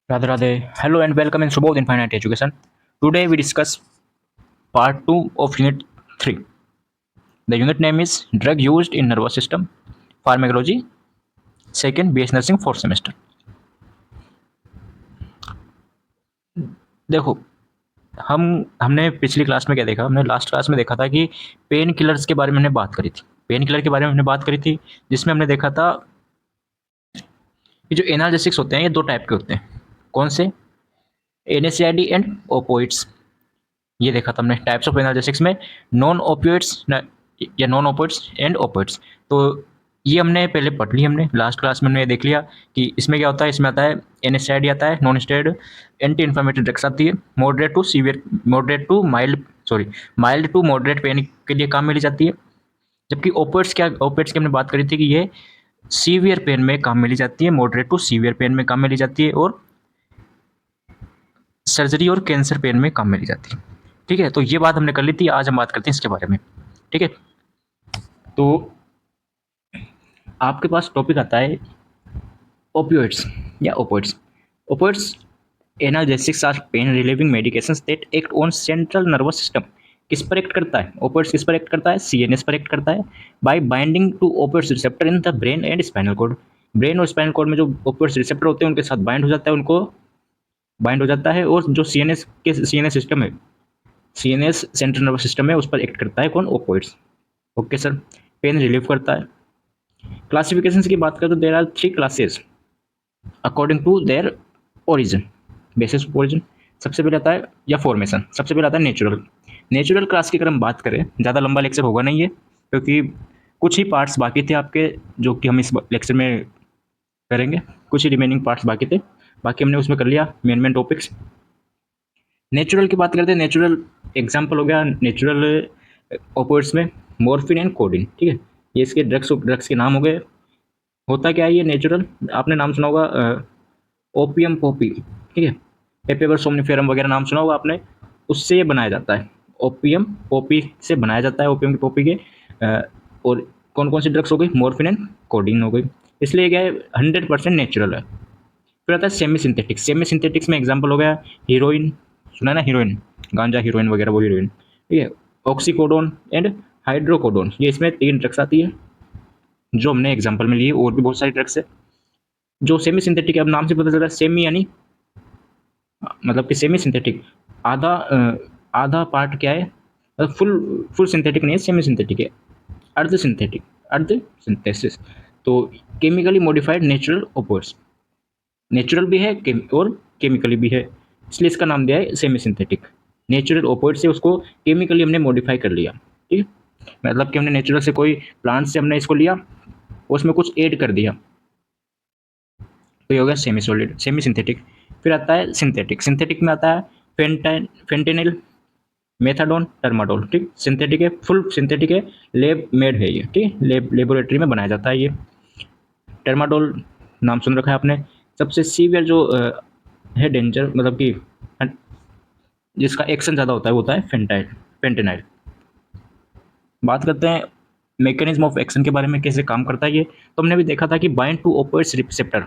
Radhe Radhe. Hello and welcome in Subodh Infinite Education. Today we discuss part 2 of Unit 3. The unit name is Drug Used in Nervous System, Pharmacology, second BS Nursing 4th semester. देखो हमने पिछली class में क्या देखा, हमने last class में देखा था कि पेन किलर्स के बारे में हमने बात करी थी। पेन किलर के बारे में हमने बात करी थी जिसमें हमने देखा था कि जो एनाल्जेसिक्स होते हैं ये दो टाइप के होते हैं। कौन से? NSAID and opioids. ये देखा था हमने टाइप्स ऑफ एनाल्जेसिक्स में नॉन ओपियोइड्स या नॉन ओपियोइड्स एंड ओपियोइड्स। तो ये हमने पहले पढ़ ली, हमने लास्ट क्लास में हमने देख लिया कि इसमें क्या होता है। इसमें आता है एनएसएआईडी आता है, non steroid anti inflammatory drugs आती है, माइल्ड टू मॉडरेट पेन के लिए काम में ली जाती है। जबकि ओपियोइड्स की हमने बात करी थी कि ये सीवियर पेन में काम में ली जाती है, मॉडरेट टू सीवियर पेन में काम में ली जाती है और सर्जरी और कैंसर पेन में काम में ली जाती है। ठीक है, तो ये बात हमने कर ली थी। आज हम बात करते हैं इसके बारे में। ठीक है, तो आपके पास टॉपिक आता है ओपियोइड्स या opioids. Opioids analgesics are pain relieving medications that act on central nervous system. किस पर एक्ट करता है? ओपियोइड्स किस पर एक्ट करता है? सीएनएस पर एक्ट करता है by binding to opioids receptor in the brain and spinal cord. Brain और स्पाइनल कॉर्ड में जो ओपियोइड्स रिसेप्टर होते हैं उनके साथ बाइंड हो जाता है और जो सीएनएस सिस्टम है, सीएनएस सेंट्रल नर्वस सिस्टम है, उस पर एक्ट करता है। कौन? Opioids. Okay sir. Pain relieve करता है। क्लासिफिकेशन की बात करें तो there are 3 classes according to their origin, basis of origin. सबसे पहले आता है या फॉर्मेशन, सबसे पहले आता है नेचुरल क्लास की अगर हम बात करें, ज़्यादा लंबा लेक्चर होगा नहीं है क्योंकि कुछ ही पार्ट्स बाकी थे आपके जो कि हम इस लेक्चर में करेंगे। कुछ ही रिमेनिंग पार्ट्स बाकी थे, बाकी हमने उसमें कर लिया मेन टॉपिक्स। नेचुरल की बात करते हैं। नेचुरल एग्जाम्पल हो गया नेचुरल ओपोइड्स में मॉर्फिन एंड कोडीन। ठीक है, ये इसके ड्रग्स के नाम हो गए। होता क्या है ये नेचुरल? आपने नाम सुना होगा ओपियम पॉपी। ठीक है, पेपेवर सोमनिफेरम वगैरह नाम सुना होगा आपने। उससे ये बनाया जाता है, ओपियम पॉपी से बनाया जाता है, ओपियम की पॉपी के। और कौन कौन सी ड्रग्स हो गई? मॉर्फिन एंड कोडीन हो गई। इसलिए क्या है, 100% नेचुरल है। फिर आता है सेमी सिंथेटिक्स। सेमी सिंथेटिक्स में एग्जाम्पल हो गया हीरोइन, सुना है ना, हीरोइन, गांजा हीरोइन वगैरह, वो हीरोइन। ठीक है, ऑक्सीकोडोन एंड हाइड्रोकोडोन, ये इसमें 3 ड्रग्स आती है जो हमने एग्जाम्पल में लिए। और भी बहुत सारी ड्रग्स है जो सेमी सिंथेटिक है। अब नाम से पता चल रहा है सेमी यानी मतलब कि सेमी सिंथेटिक आधा आधा पार्ट क्या है, मतलब फुल सिंथेटिक नहीं है, सेमी सिंथेटिक है, अर्ध सिंथेसिस। तो chemically modified natural opioids, natural भी है और केमिकली भी है, इसलिए इसका नाम दिया है सेमी सिंथेटिक। नेचुरल ओपोइड से उसको केमिकली हमने मॉडिफाई कर लिया। ठीक है, मतलब कि हमने नेचुरल से कोई प्लांट से हमने इसको लिया, उसमें कुछ ऐड कर दिया, तो ये हो गया सेमी सॉलिड, सेमी सिंथेटिक। फिर आता है सिंथेटिक। सिंथेटिक में आता है फेंटेनिल, मेथाडोन, टर्माडोल। ठीक, सिंथेटिक है, फुल सिंथेटिक है, लैब मेड है ये। ठीक है, लेबोरेटरी में बनाया जाता है ये। टर्माडोल नाम सुन रखा है आपने। सबसे सीवियर जो है डेंजर, मतलब कि जिसका एक्शन ज़्यादा होता है वो होता है फेंटेनाइल। बात करते हैं मैकेनिज्म ऑफ एक्शन के बारे में, कैसे काम करता है ये। तो हमने भी देखा था कि बाइंड टू ओपियोइड्स रिसेप्टर।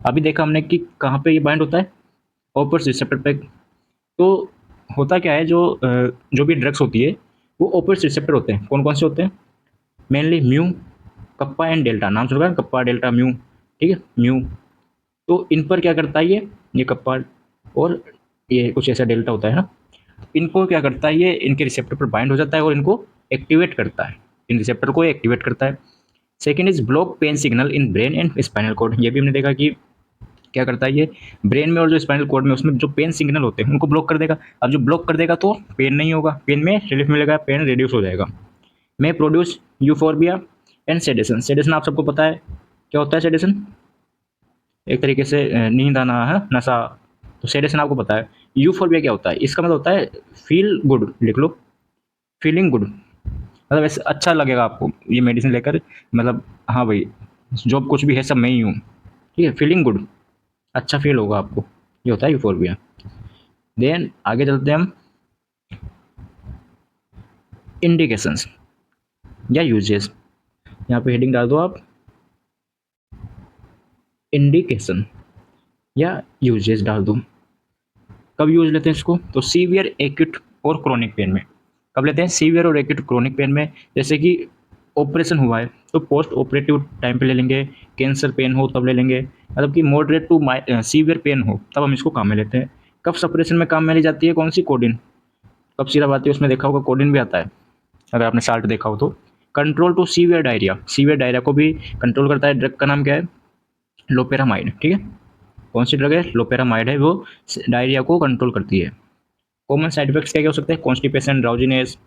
अभी देखा हमने कि कहाँ पे ये बाइंड होता है, ओपियोइड्स रिसेप्टर पे। तो होता क्या है, जो भी ड्रग्स होती है वो ओपियोइड्स रिसेप्टर होते हैं। कौन कौन से होते हैं? Mainly mu, kappa and delta. नाम सुन रखा है, कप्पा डेल्टा म्यू। ठीक है, म्यू। तो इन पर क्या करता है ये कप्पा और ये कुछ ऐसा डेल्टा होता है ना, इनको क्या करता है, ये इनके रिसेप्टर पर बाइंड हो जाता है और इनको एक्टिवेट करता है, इन रिसेप्टर को एक्टिवेट करता है। Second is block pain signal in brain and spinal cord. ये भी हमने देखा कि क्या करता है ये, ब्रेन में और जो स्पाइनल कॉर्ड में उसमें जो पेन सिग्नल होते हैं उनको ब्लॉक कर देगा। अब जो ब्लॉक कर देगा तो पेन नहीं होगा, पेन में रिलीफ मिलेगा, पेन रिड्यूस हो जाएगा। में produce euphoria and sedation. Sedation आप सबको पता है क्या होता है। सेडेशन एक तरीके से नींद आना है, नशा। तो सेडेशन आपको पता है। यूफोर्बिया क्या होता है? इसका मतलब होता है फील गुड, लिख लो, फीलिंग गुड। मतलब ऐसे अच्छा लगेगा आपको ये मेडिसिन लेकर, मतलब हाँ भाई, जो कुछ भी है सब मैं ही हूँ। ठीक है, फीलिंग गुड, अच्छा फील होगा आपको, ये होता है यूफोर्बिया। देन आगे चलते हैं हम इंडिकेशंस या यूजेस। यहाँ पे हेडिंग डाल दो आप, इंडिकेशन। या यूजेस डाल दूँ। कब यूज लेते हैं इसको? तो सीवियर, एक्यूट और क्रोनिक पेन में। कब लेते हैं? सीवियर और एक्यूट क्रोनिक पेन में। जैसे कि ऑपरेशन हुआ है तो पोस्ट ऑपरेटिव टाइम पे ले लेंगे, कैंसर पेन हो तब ले लेंगे, मतलब कि मॉडरेट टू सीवियर पेन हो तब हम इसको काम में लेते हैं। कब सप्रेशन में काम में ली जाती है? कौन सी? कोडिन। कब सिरप आती है उसमें देखा होगा कोडिन भी आता है, अगर आपने साल्ट देखा हो तो। Control to severe diarrhoea, severe diarrhoea को भी कंट्रोल करता है। ड्रग का नाम क्या है? लोपेरामाइड। ठीक है, कौन सी ड्रग है? लोपेरामाइड है, वो डायरिया को कंट्रोल करती है। कॉमन साइड इफेक्ट्स क्या क्या हो सकते हैं? Constipation, drowsiness,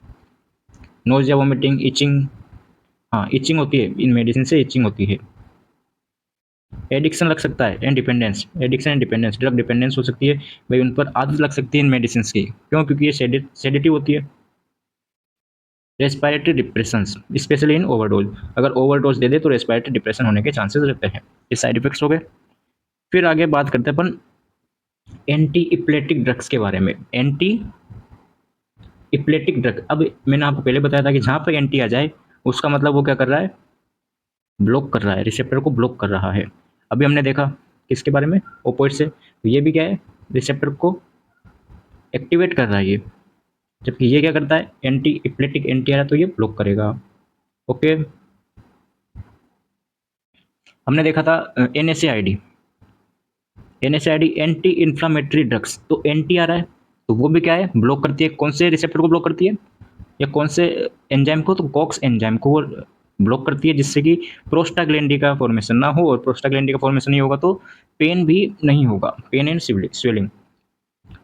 nausea, vomiting, itching. हाँ, इचिंग होती है, इन मेडिसिन से इचिंग होती है। एडिक्शन लग सकता है and dependence, addiction and dependence, drug dependence हो सकती है भाई, उन पर आदत लग सकती है इन मेडिसिन की। क्यों? क्योंकि ये सेडेटिव होती है। Respiratory depression, specially in overdose, अगर ओवरडोज दे दे तो रेस्पिरेटरी डिप्रेशन होने के चांसेस रहते हैं। ये साइड इफेक्ट्स हो गए। फिर आगे बात करते हैं अपन एंटी इपिलेटिक ड्रग्स के बारे में। एंटी इपिलेटिक ड्रग, अब मैंने आपको पहले बताया था कि जहाँ पर एंटी आ जाए उसका मतलब वो क्या कर रहा है? ब्लॉक कर रहा है, रिसेप्टर को ब्लॉक कर रहा है। अभी हमने देखा किसके बारे में? ओपोइड से। तो ये भी क्या है? रिसेप्टर को एक्टिवेट कर रहा है ये। जबकि ये क्या करता है? एंटी इपिलेटिक एंटी आ रहा है तो ये ब्लॉक करेगा। ओके, हमने देखा था NSAID. NSAID anti inflammatory drugs, तो एंटी आ रहा है तो वो भी क्या है? ब्लॉक करती है। कौन से रिसेप्टर को ब्लॉक करती है? या कौन से एंजाइम को? तो कॉक्स एंजाइम को वो ब्लॉक करती है, जिससे कि प्रोस्टाग्लैंडी का फॉर्मेशन ना हो, और प्रोस्टाग्लैंडी का फॉर्मेशन नहीं होगा तो पेन भी नहीं होगा, पेन एंड स्वेलिंग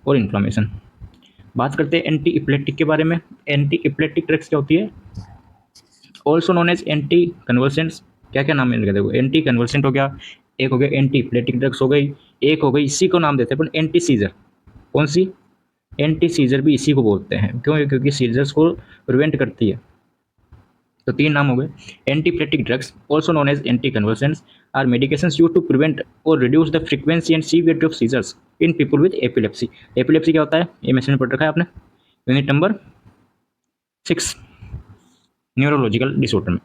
और इन्फ्लामेशन। बात करते हैं एंटी इपिलेटिक के बारे में। एंटी इपिलेटिक ड्रग्स क्या होती है? Also known as anticonvulsants. क्या क्या नाम मिल गया देखो, एंटी कन्वर्सेंट हो गया, एक हो गया एंटी इपिलेटिक ड्रग्स हो गई, एक हो गई, इसी को नाम देते हैं अपन एंटी सीजर। कौन सी? एंटी सीजर भी इसी को बोलते हैं। क्यों? क्योंकि सीजर्स को प्रिवेंट करती है। तो तीन नाम हो गए। Antiepileptic drugs also known as anticonvulsants are medications used to prevent और reduce the frequency and severity of seizures in people with epilepsy. Epilepsy क्या होता है? ये मैंने पढ़ रखा है आपने यूनिट नंबर 6, न्यूरोलॉजिकल डिसऑर्डर में।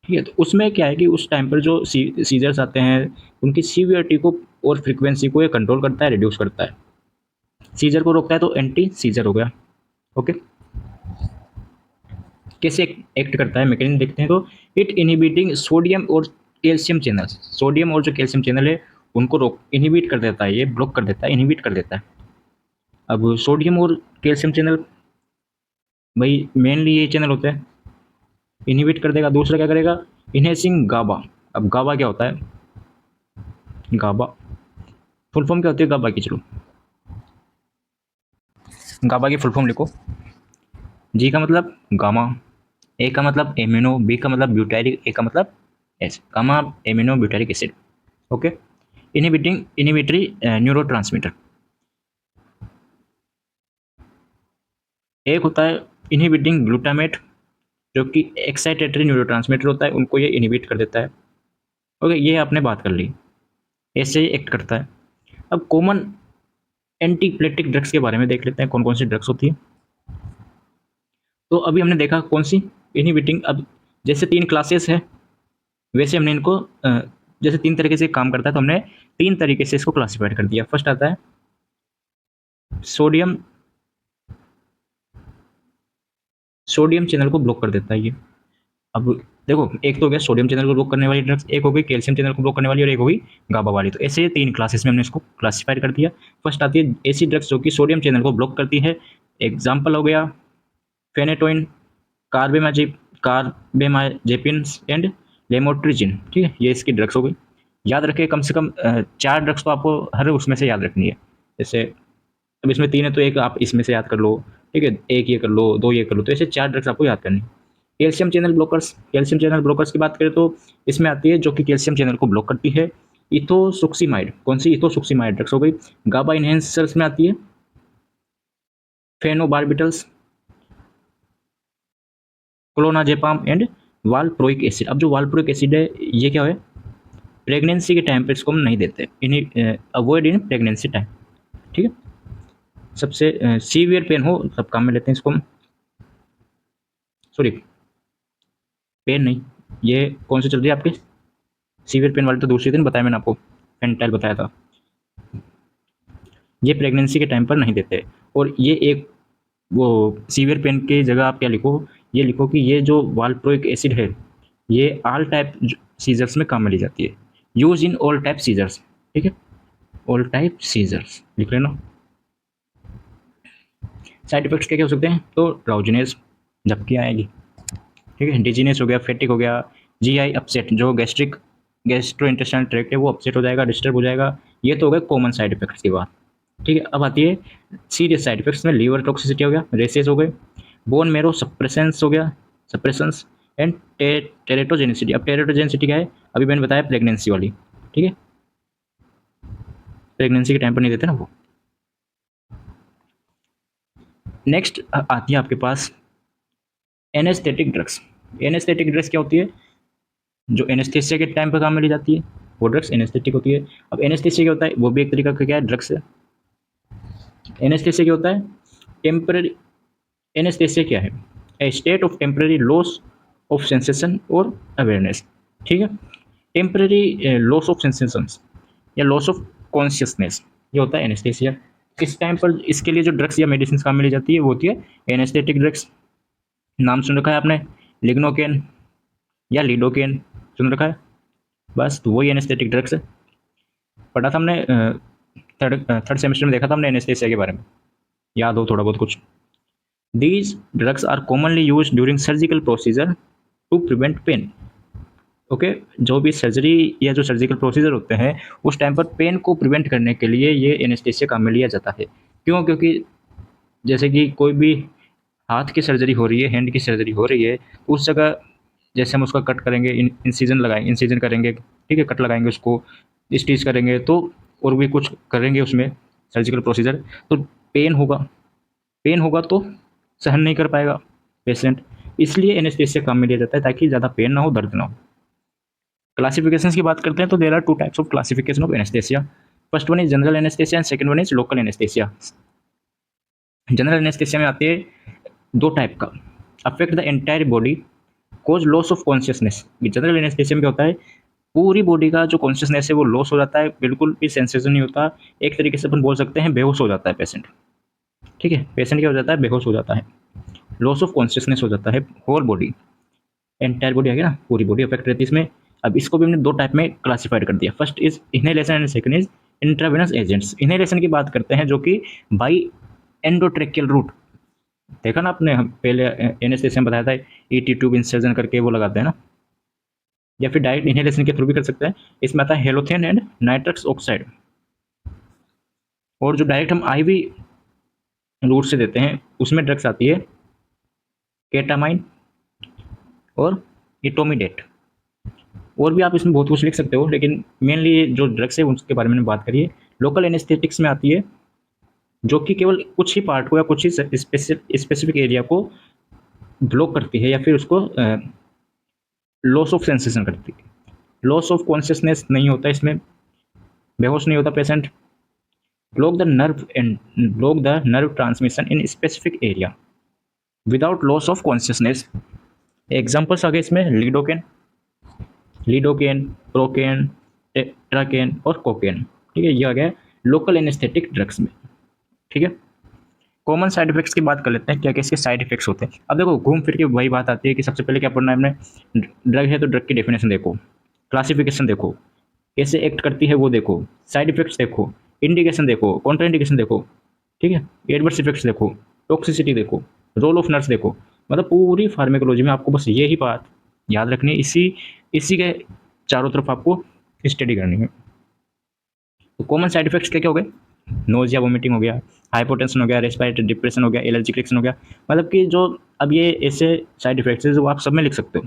ठीक है, तो उसमें क्या है कि उस टाइम पर जो सीजर्स आते हैं उनकी सीवियरिटी को और फ्रीक्वेंसी को ये कंट्रोल करता है, रिड्यूस करता है। सीजर को रोकता है तो एंटी सीजर हो गया। ओके, कैसे एक्ट करता है मैकेनिज्म देखते हैं। तो इट इनहिबिटिंग सोडियम और कैल्शियम चैनल, सोडियम और जो कैल्शियम चैनल है उनको रोक इनहिबिट कर देता है, ये ब्लॉक कर देता है, इनहिबिट कर देता है। अब सोडियम और कैल्शियम चैनल भाई मेनली ये चैनल होते हैं, इनहिबिट कर देगा। दूसरा क्या करेगा? इनहेसिंग गाबा। अब गाबा क्या होता है? गाबा फुल फॉर्म क्या होती है गाबा की? चलो, गाबा की फुल फॉर्म लिखो। जी का मतलब गामा, ए का मतलब एमिनो, बी का मतलब ब्यूटारिक, ए का मतलब S, gamma amino butyric acid. Okay, inhibiting inhibitory neurotransmitter. एक होता है इनहिबिटिंग ग्लूटामेट, जो कि एक्साइटेटरी न्यूरोट्रांसमीटर होता है, उनको ये इनहिबिट कर देता है। ओके, ये आपने बात कर ली, ऐसे ही एक्ट करता है। अब कॉमन एंटीप्लेटिक ड्रग्स के बारे में देख लेते हैं, कौन कौन सी ड्रग्स होती है। तो अभी हमने देखा कौन सी? इनहिबिटिंग। अब जैसे तीन क्लासेस है वैसे हमने इनको जैसे तीन तरीके से काम करता है तो हमने तीन तरीके से इसको क्लासिफाइड कर दिया। फर्स्ट आता है सोडियम, सोडियम चैनल को ब्लॉक कर देता है ये। अब देखो, एक तो हो गया सोडियम चैनल को ब्लॉक करने वाली ड्रग्स, एक हो गई कैल्शियम चैनल को ब्लॉक करने वाली, और एक हो गई गाबा वाली। तो ऐसे तीन क्लासेस में हमने इसको क्लासिफाइड कर दिया। फर्स्ट आती है ऐसी ड्रग्स जो कि सोडियम चैनल को ब्लॉक करती है। एग्जाम्पल हो गया फेनेटोइन, कार्बेमाजिप, कार्बेमाजेपिन एंड लेमोट्रिजिन। ठीक है, ये इसकी ड्रग्स हो गई। याद रखें कम से कम चार ड्रग्स तो आपको हर उसमें से याद रखनी है। जैसे अब इसमें तीन है तो एक आप इसमें से याद कर लो, ठीक है, एक ये कर लो, दो ये कर लो, तो ऐसे चार ड्रग्स आपको याद करनी। Calcium channel blockers, calcium channel blockers की बात करें तो इसमें आती है जो कि कैल्शियम चैनल को ब्लॉक करती है, इथोसुक्सीमाइड। कौन सी? इथोसुक्सीमाइड ड्रग्स हो गई। गाबा इनहेंसर्स में आती है फेनोबार्बिटल्स, क्लोनाजेपाम एंड वालप्रोइक एसिड। अब जो वालप्रोइक एसिड है ये क्या है? प्रेगनेंसी के टाइम पे इसको हम नहीं देते, इन्हें अवॉइड इन प्रेगनेंसी टाइम। ठीक है, सबसे सीवियर पेन हो तब काम में लेते हैं इसको हम। सॉरी, पेन नहीं, ये कौन सी चल रही है आपकी सीवियर पेन वाली? तो दूसरी दिन बताया मैंने आपको, फेंटाइल बताया था। ये प्रेगनेंसी के टाइम पर नहीं देते। और ये एक वो सीवियर पेन की जगह आप क्या लिखो, ये लिखो कि ये जो वाल्प्रोइक एसिड है ये ऑल टाइप सीजर्स में काम में ली जाती है, use in all type seizures. ठीक है, ऑल टाइप सीजर्स लिख लेना। साइड इफेक्ट्स क्या क्या हो सकते हैं, तो ड्राउजीनेस झपकी आएगी, ठीक है, डिजीनेस हो गया, फेटिक हो गया, जीआई अपसेट, जो गैस्ट्रो इंटेस्टाइनल ट्रैक्ट है वो अपसेट हो जाएगा, डिस्टर्ब हो जाएगा। ये तो हो गए कॉमन साइड इफेक्ट्स की बात। ठीक है, अब आती है सीरियस साइड इफेक्ट्स में, लीवर टॉक्सिसिटी हो गया, रेसेस हो गए, बोन मेरो सप्रेसेंस हो गया, सप्रेसेंस एंड टेरेटोजेनिसिटी। अब टेरेटोजेनिसिटी क्या है, अभी मैंने बताया प्रेगनेंसी वाली। ठीक है, प्रेगनेंसी के टाइम पर नहीं देते ना वो। नेक्स्ट आती है आपके पास एनेस्थेटिक ड्रग्स। एनेस्थेटिक ड्रग्स क्या होती है, जो एनेस्थेसिया के टाइम पर काम में ली जाती है वो ड्रग्स एनेस्थेटिक होती है। अब एनेस्थेसिया क्या होता है, वो भी एक तरीका का क्या है, ड्रग्स है। एनेस्थेसिया क्या होता है, टेम्पररी, एनेस्थेसिया क्या है, a state of temporary loss of sensation और अवेयरनेस। ठीक है, टेम्पररी लॉस ऑफ सेंसेशंस या लॉस ऑफ कॉन्शियसनेस, ये होता है एनेस्थेसिया। इस टाइम पर इसके लिए जो ड्रग्स या मेडिसिन काम में ली जाती है वो होती है एनेस्थेटिक ड्रग्स। नाम सुन रखा है आपने, लिग्नोकेन या लीडोकेन, सुन रखा है, बस तो वही एनेस्थेटिक ड्रग्स है। पढ़ा था हमने थर्ड सेमेस्टर में, देखा था हमने एनेस्थेसिया के बारे में, याद हो थोड़ा बहुत कुछ। These drugs are commonly use during surgical procedure to prevent pain. Okay, जो भी सर्जरी या जो सर्जिकल प्रोसीजर होते हैं उस टाइम पर पेन को प्रिवेंट करने के लिए ये एनेस्थेसिया काम में लिया जाता है। क्यों, क्योंकि जैसे कि कोई भी हाथ की सर्जरी हो रही है, हैंड की सर्जरी हो रही है, उस जगह जैसे हम उसका कट करेंगे, इंसिजन लगाएंगे, इंसिजन करेंगे, ठीक है, कट लगाएंगे उसको, स्टिच करेंगे, तो और भी कुछ करेंगे उसमें सर्जिकल प्रोसीजर, तो पेन होगा, पेन होगा तो सहन नहीं कर पाएगा पेशेंट, इसलिए एनेस्थेसिया काम में लिया जाता है ताकि ज़्यादा पेन ना हो, दर्द ना हो। क्लासिफिकेशन की बात करते हैं तो there are two types of classification of anaesthesia. First one is general anaesthesia and second one is local anaesthesia. General anaesthesia में आते हैं दो टाइप का, affect the entire body, cause loss of consciousness. General anaesthesia में क्या होता है, पूरी बॉडी का जो कॉन्शियसनेस है वो लॉस हो जाता है, बिल्कुल भी सेंसेशन नहीं होता, एक तरीके से अपन बोल सकते हैं बेहोश हो जाता है पेशेंट। ठीक है, पेशेंट क्या हो जाता है, बेहोश हो जाता है, लॉस ऑफ कॉन्शियसनेस हो जाता है, होल बॉडी, एंटायर बॉडी आ गया ना, पूरी बॉडी अफेक्ट रहती है इसमें। अब इसको भी हमने दो टाइप में क्लासिफाइड कर दिया, first is inhalation and second is intravenous agents. Inhalation की बात करते हैं जो कि बाई एंडोट्रेकियल रूट, देखा ना आपने, हम पहले एनेस्थेसिया में बताया था, ईटी ट्यूब इंसर्जन करके वो लगाते हैं ना, या फिर डायरेक्ट इनहेलेशन के थ्रू भी कर सकते हैं। इसमें आता है हेलोथेन एंड नाइट्रस ऑक्साइड। और जो डायरेक्ट हम आईवी रूट से देते हैं उसमें ड्रग्स आती है केटामाइन और इटोमिडेट। और भी आप इसमें बहुत कुछ लिख सकते हो, लेकिन मेनली जो ड्रग्स है उसके बारे में बात करिए। लोकल एनेस्थेटिक्स में आती है जो कि केवल कुछ ही पार्ट को या कुछ ही स्पेसिफिक एरिया को ब्लॉक करती है या फिर उसको लॉस ऑफ सेंसेशन करती है। लॉस ऑफ कॉन्शियसनेस नहीं होता इसमें, बेहोश नहीं होता patient. Block the nerve transmission in specific area without loss of consciousness. Examples आ गए इसमें, लीडोकेन, प्रोकेन, टेट्राकेन और कोकेन। ठीक है, ये आ गया लोकल एनेस्थेटिक ड्रग्स में। ठीक है, कॉमन साइड इफेक्ट्स की बात कर लेते हैं, क्या क्या इसके साइड इफेक्ट्स होते हैं। अब देखो, घूम फिर के वही बात आती है कि सबसे पहले क्या पढ़ना है हमने, ड्रग है तो ड्रग की डेफिनेशन देखो, क्लासिफिकेशन देखो, कैसे एक्ट करती है वो देखो, साइड इफेक्ट्स देखो, इंडिकेशन देखो, कॉन्ट्रा इंडिकेशन देखो, ठीक है, एडवर्स इफेक्ट्स देखो, टॉक्सिसिटी देखो, रोल ऑफ नर्स देखो। मतलब पूरी फार्मेकोलॉजी में आपको बस यही बात याद रखनी है, इसी इसी के चारों तरफ आपको स्टडी करनी है। तो कॉमन साइड इफेक्ट्स क्या क्या हो गए, नोजिया, वोमिटिंग हो गया, हाइपोटेंशन हो गया, रेस्पिरेटरी डिप्रेशन हो गया, एलर्जिक रिएक्शन हो गया। मतलब कि जो अब ये ऐसे साइड इफेक्ट्स है जो आप सब में लिख सकते हो।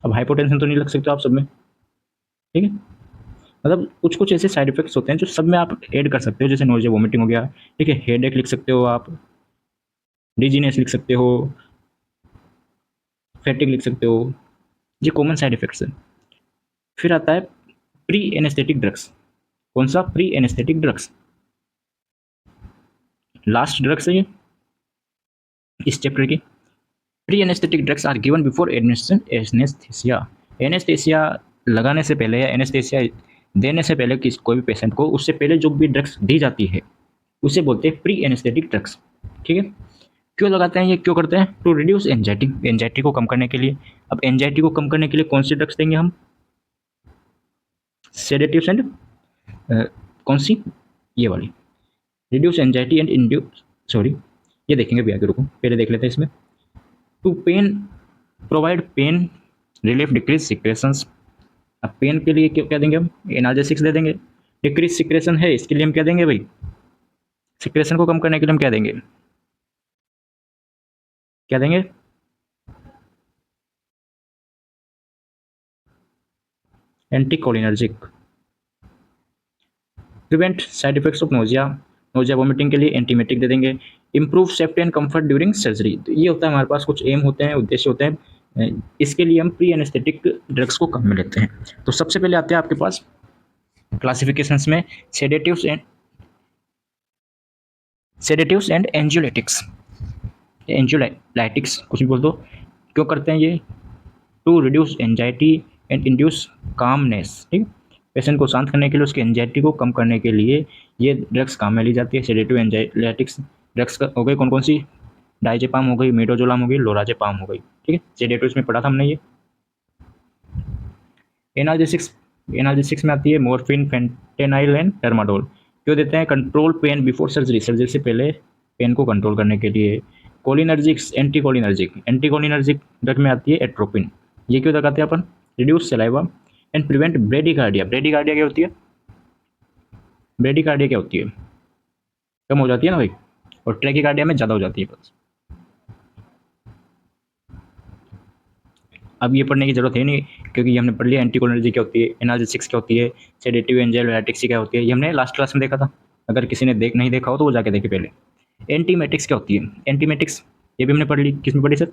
अब हाइपोटेंशन तो नहीं लिख सकते हो आप सब में, ठीक है, मतलब कुछ कुछ ऐसे साइड इफेक्ट्स होते हैं जो सब में आप ऐड कर सकते हो, जैसे नोजिया, वोमिटिंग हो गया, ठीक है, हेडेक लिख सकते हो आप, डिजीनेस लिख सकते हो, फैटिग लिख सकते हो, ये कॉमन साइड इफेक्ट्स है। फिर आता है प्री एनेस्थेटिक ड्रग्स। कौन सा, pre anaesthetic drugs, last drugs है ये इस चैप्टर की। Pre anaesthetic drugs are given before administration anaesthesia. Anaesthesia लगाने से पहले या एनेस्थेसिया देने से पहले किस कोई भी पेशेंट को उससे पहले जो भी ड्रग्स दी जाती है उसे बोलते हैं प्री एनेस्थेटिक ड्रग्स। ठीक है, क्यों लगाते हैं ये, क्यों करते हैं? टू रिड्यूस एंजाइटी, एंजाइटी को कम करने के लिए। अब एंजाइटी को कम करने के लिए कौन सी ड्रग्स देंगे हम? सेडेटिव्स एंड कौन सी, ये वाली, reduce anxiety and induce, sorry ये देखेंगे भी आगे, रुको पहले देख लेते हैं इसमें। To pain, provide pain relief, decrease secretions. अब पेन के लिए क्या देंगे हम? एनाल्जेसिक्स दे देंगे। डिक्रीज सिक्रेशन है, इसके लिए हम क्या देंगे भाई? सिक्रेशन को कम करने के लिए हम क्या देंगे? क्या देंगे? Anticholinergic. Prevent side effects of nausea, nausea vomiting के लिए एंटीमेटिक दे देंगे। Improve safety and comfort during surgery. तो ये होता है हमारे पास कुछ एम होते हैं, उद्देश्य होते हैं, इसके लिए हम प्री एनेस्थेटिक ड्रग्स को कम में लेते हैं। तो सबसे पहले आते हैं आपके पास क्लासिफिकेशंस में सेडेटिव्स एंड एंजियोलाइटिक्स। एंजियोलाइटिक्स कुछ भी बोल दो। क्यों करते हैं ये? To reduce anxiety and induce calmness. ठीक, पेशेंट को शांत करने के लिए, उसकी एंजाइटी को कम करने के लिए ये ड्रग्स काम में ली जाती है। सेडेटिव एंजाइलेटिक्स ड्रग्स हो गई कौन कौन सी? डाइजेपाम हो गई, मिडोजोलाम हो गई, लोराजेपाम हो गई। ठीक है, सेडेटिव्स में पढ़ा था हमने ये। एनाल्जेसिक्स, एनाल्जेसिक्स में आती है मॉर्फिन, फेंटेनाइल एंड टर्माडोल। क्यों देते हैं? Control pain before surgery, surgery से पहले पेन को कंट्रोल करने के लिए। कोलिनर्जिक्स, एंटीकोलिनर्जिक ड्रग में आती है एट्रोपिन। ये क्यों लगाते हैं अपन? Reduce saliva and prevent bradycardia. Bradycardia क्या होती है? ब्रेडिकार्डिया क्या होती है? कम हो जाती है ना भाई, और ट्रैकिकार्डिया में ज़्यादा हो जाती है बस। अब ये पढ़ने की जरूरत है नहीं, क्योंकि ये हमने पढ़ लिया एंटीकोलिनर्जिक क्या होती है, एनाल्जेसिक्स क्या होती है, सेडेटिव एंजाइलेटिक्स क्या होती है, ये हमने लास्ट क्लास में देखा था। अगर किसी ने नहीं देखा हो तो वो जाके देखे पहले। एंटीमेटिक्स क्या होती है? एंटीमेटिक्स ये भी हमने पढ़ ली। किस में पढ़ी सर?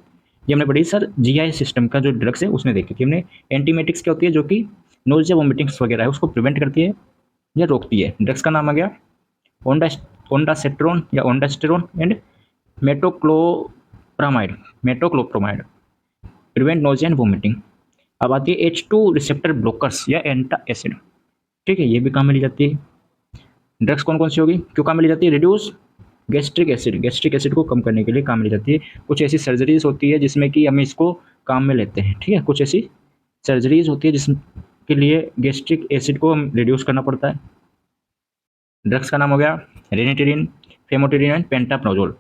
ये हमने पढ़ी सर जीआई सिस्टम का जो ड्रग्स है उसमें देखी थी हमने। एंटीमेटिक्स क्या होती है? जो कि नोजिया वोमिटिंग्स वगैरह है उसको प्रिवेंट करती है या रोकती है। ड्रग्स का नाम आ गया ओंडास्टेरोन या ondansetron and metoclopramide, prevent nausea and vomiting. अब आती है H2 रिसेप्टर ब्लॉकर्स या एंटा एसिड। ठीक है, ये भी काम में ली जाती है। ड्रग्स कौन कौन सी होगी, क्यों काम में ली जाती है? Reduce gastric acid, gastric acid को कम करने के लिए काम में ली जाती है। कुछ ऐसी सर्जरीज होती है जिसमें कि हम इसको काम में लेते हैं। ठीक है, कुछ ऐसी सर्जरीज होती है जिसके लिए गैस्ट्रिक एसिड को हम रिड्यूस करना पड़ता है। ड्रग्स का नाम हो गया रेनिटेरिन, फेमोटेरिन एंड पेंटाप्रोजोल।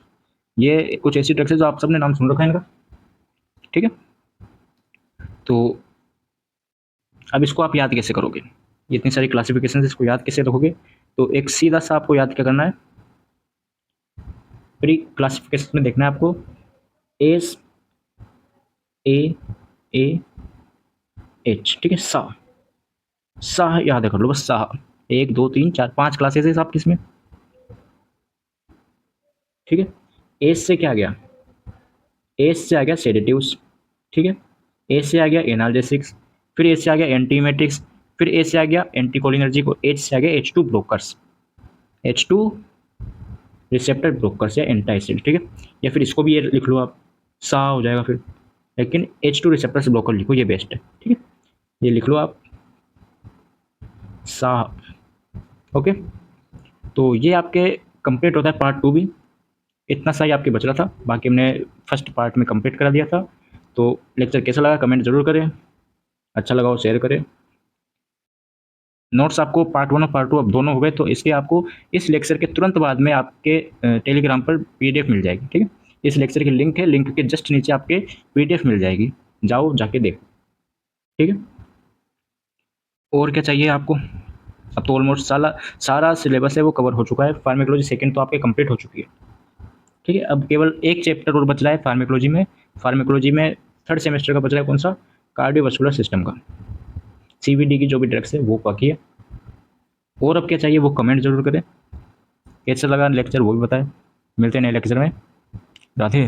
ये कुछ ऐसी ड्रग्स है जो आप सबने नाम सुन रखा है इनका। ठीक है, तो अब इसको आप याद कैसे करोगे? ये इतनी सारी क्लासिफिकेशन, इसको याद कैसे रखोगे? तो एक सीधा सा आपको याद क्या करना है, प्री क्लासिफिकेशन में देखना है आपको एस ए एच। ठीक है, सा याद कर लो बस, सा 1 2 3 4 5 क्लासेस है आपकी इसमें। ठीक है, एस से क्या आ गया? एस से आ गया सेडेटिव्स। ठीक है, ए से आ गया एनाल्जेसिक्स, फिर ए से आ गया एंटीमेटिक्स, फिर ए से आ गया एंटीकोलिनर्जिक, और एच से आ गया H2 blockers, H2 receptor blockers या एंटाइसिड। ठीक है, या फिर इसको भी ये लिख लो आप, सा हो जाएगा फिर, लेकिन H2 रिसेप्टर्स ब्लॉकर लिखो, ये बेस्ट है। ठीक है, ये लिख लो आप, सा। ओके, तो ये आपके कंप्लीट होता है पार्ट 2 भी। इतना सा ही आपके बच रहा था, बाकी हमने फर्स्ट पार्ट में कंप्लीट करा दिया था। तो लेक्चर कैसा लगा कमेंट जरूर करें, अच्छा लगा हो शेयर करें। नोट्स आपको पार्ट 1 और पार्ट 2 अब दोनों हो गए, तो इसके आपको इस लेक्चर के तुरंत बाद में आपके टेलीग्राम पर PDF मिल जाएगी। ठीक है, इस लेक्चर की लिंक है, लिंक के जस्ट नीचे आपके PDF मिल जाएगी, जाओ जाके देखो। ठीक है, और क्या चाहिए आपको? अब तो ऑलमोस्ट सारा सिलेबस है वो कवर हो चुका है। फार्मेकोलॉजी सेकंड तो आपके कंप्लीट हो चुकी है। ठीक है, अब केवल एक चैप्टर और बच रहा है फार्मेकोलॉजी में। फार्मेकोलॉजी में थर्ड सेमेस्टर का बच रहा है कौन सा? कार्डियोवास्कुलर सिस्टम का। CVD की जो भी ड्रग्स है वो बाकी है। और अब क्या चाहिए वो कमेंट जरूर करें। कैसा लगा लेक्चर वो भी बताएं। मिलते हैं नए लेक्चर में। राधे।